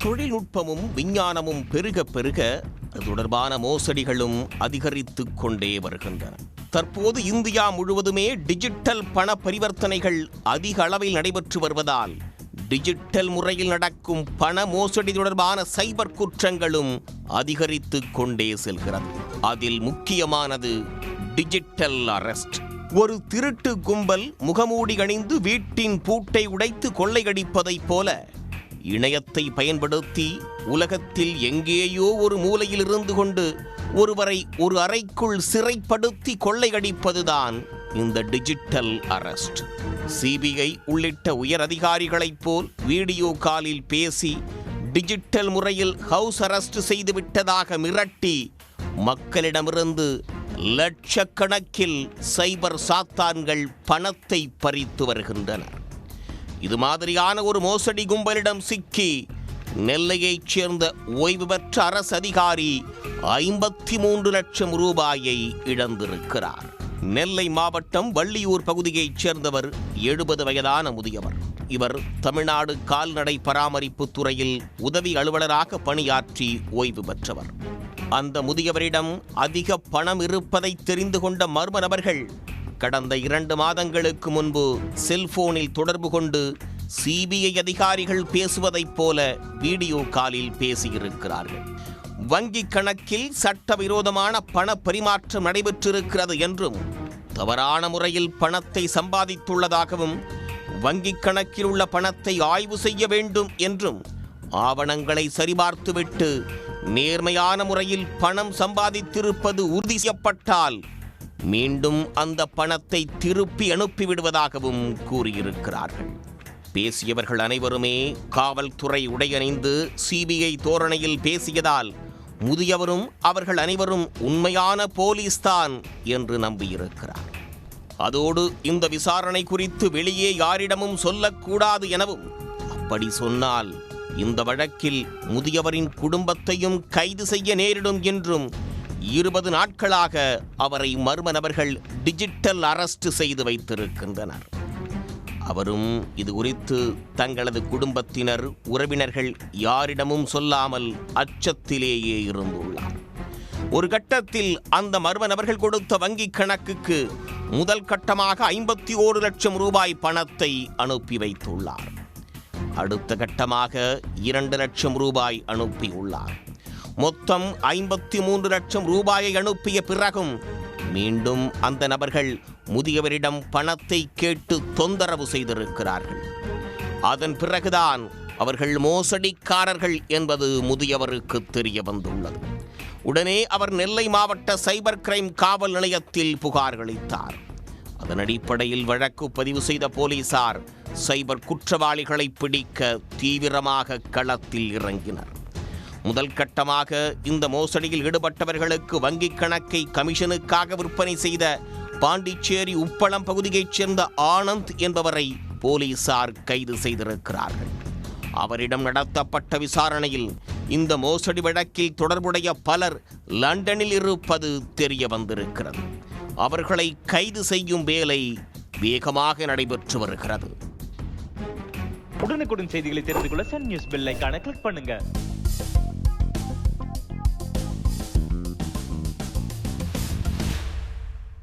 தொழில்நுட்பமும் விஞ்ஞானமும் பெருக பெருக அது தொடர்பான மோசடிகளும் அதிகரித்து கொண்டே வருகின்றன. தற்போது இந்தியா முழுவதுமே டிஜிட்டல் பண பரிவர்த்தனைகள் அதிக அளவில் நடைபெற்று வருவதால் டிஜிட்டல் முறையில் நடக்கும் பண மோசடி தொடர்பான சைபர் குற்றங்களும் அதிகரித்து கொண்டே செல்கிறது. அதில் முக்கியமானது டிஜிட்டல் அரெஸ்ட். ஒரு திருட்டு கும்பல் முகமூடி அணிந்து வீட்டின் பூட்டை உடைத்து கொள்ளையடிப்பதைப் போல இணையத்தை பயன்படுத்தி உலகத்தில் எங்கேயோ ஒரு மூலையில் இருந்து கொண்டு ஒருவரை ஒரு அறைக்குள் சிறைப்படுத்தி கொள்ளையடிப்பதுதான் இந்த டிஜிட்டல் அரெஸ்ட். சிபிஐ உள்ளிட்ட உயர் அதிகாரிகளைப் போல் வீடியோ காலில் பேசி டிஜிட்டல் முறையில் ஹவுஸ் அரெஸ்ட் செய்துவிட்டதாக மிரட்டி மக்களிடமிருந்து லட்சக்கணக்கில் சைபர் சாத்தான்கள் பணத்தை பறித்து வருகின்றனர். இது மாதிரியான ஒரு மோசடி கும்பலிடம் சிக்கி நெல்லையைச் சேர்ந்த ஓய்வு பெற்ற அரசு அதிகாரி 53 லட்சம் ரூபாயை இழந்திருக்கிறார். நெல்லை மாவட்டம் வள்ளியூர் பகுதியைச் சேர்ந்தவர் 70 வயதான முதியவர். இவர் தமிழ்நாடு கால்நடை பராமரிப்பு துறையில் உதவி அலுவலராக பணியாற்றி ஓய்வு பெற்றவர். அந்த முதியவரிடம் அதிக பணம் இருப்பதை தெரிந்து கொண்ட மர்ம நபர்கள் கடந்த 2 மாதங்களுக்கு முன்பு செல்போனில் தொடர்பு கொண்டு சிபிஐ அதிகாரிகள் பேசுவதைப் போல வீடியோ காலில் பேசியிருக்கிறார்கள். வங்கி கணக்கில் சட்டவிரோதமான பண பரிமாற்றம் நடைபெற்றிருக்கிறது என்றும் தவறான முறையில் பணத்தை சம்பாதித்துள்ளதாகவும் வங்கி கணக்கில் உள்ள பணத்தை ஆய்வு செய்ய வேண்டும் என்றும் ஆவணங்களை சரிபார்த்துவிட்டு நேர்மையான முறையில் பணம் சம்பாதித்திருப்பது உறுதி செய்யப்பட்டால் மீண்டும் அந்த பணத்தை திருப்பி அனுப்பிவிடுவதாகவும் கூறியிருக்கிறார்கள். பேசியவர்கள் அனைவருமே காவல்துறை உடையணிந்து சிபிஐ தோரணையில் பேசியதால் முதியவரும் அவர்கள் அனைவரும் உண்மையான போலீஸ்தான் என்று நம்பியிருக்கிறார். அதோடு இந்த விசாரணை குறித்து வெளியே யாரிடமும் சொல்லக்கூடாது எனவும், அப்படி சொன்னால் இந்த வழக்கில் முதியவரின் குடும்பத்தையும் கைது செய்ய நேரிடும் என்றும் 20 நாட்களாக அவரை மர்ம நபர்கள் டிஜிட்டல் அரெஸ்ட் செய்து வைத்திருக்கின்றனர். அவரும் இது குறித்து தங்களது குடும்பத்தினர் உறவினர்கள் யாரிடமும் சொல்லாமல் அச்சத்திலேயே இருந்துள்ளார். ஒரு கட்டத்தில் அந்த மர்ம நபர்கள் கொடுத்த வங்கி கணக்குக்கு முதல் கட்டமாக 51 லட்சம் ரூபாய் பணத்தை அனுப்பி வைத்துள்ளார். அடுத்த கட்டமாக 2 லட்சம் ரூபாய் அனுப்பியுள்ளார். மொத்தம் 53 லட்சம் ரூபாயை அனுப்பிய பிறகும் மீண்டும் அந்த நபர்கள் முதியவரிடம் பணத்தை கேட்டு தொந்தரவு செய்திருக்கிறார்கள். அதன் பிறகுதான் அவர்கள் மோசடிக்காரர்கள் என்பது முதியவருக்கு தெரிய வந்துள்ளது. உடனே அவர் நெல்லை மாவட்ட சைபர் கிரைம் காவல் நிலையத்தில் புகார் அளித்தார். அதன் அடிப்படையில் வழக்கு பதிவு செய்த போலீசார் சைபர் குற்றவாளிகளை பிடிக்க தீவிரமாக களத்தில் இறங்கினர். முதல் கட்டமாக இந்த மோசடியில் ஈடுபட்டவர்களுக்கு வங்கிக் கணக்கை கமிஷனுக்காக விற்பனை செய்த பாண்டிச்சேரி உப்பளம் பகுதியைச் சேர்ந்த ஆனந்த் என்பவரை போலீசார் கைது செய்திருக்கிறார்கள். அவரிடம் நடத்தப்பட்ட விசாரணையில் இந்த மோசடி வழக்கில் தொடர்புடைய பலர் லண்டனில் இருப்பது தெரிய வந்திருக்கிறது. அவர்களை கைது செய்யும் வேலை வேகமாக நடைபெற்று வருகிறது. உடனுக்குடன் செய்திகளை தெரிந்து கொள்ள சன் நியூஸ் பெல் ஐகானை கிளிக் பண்ணுங்க.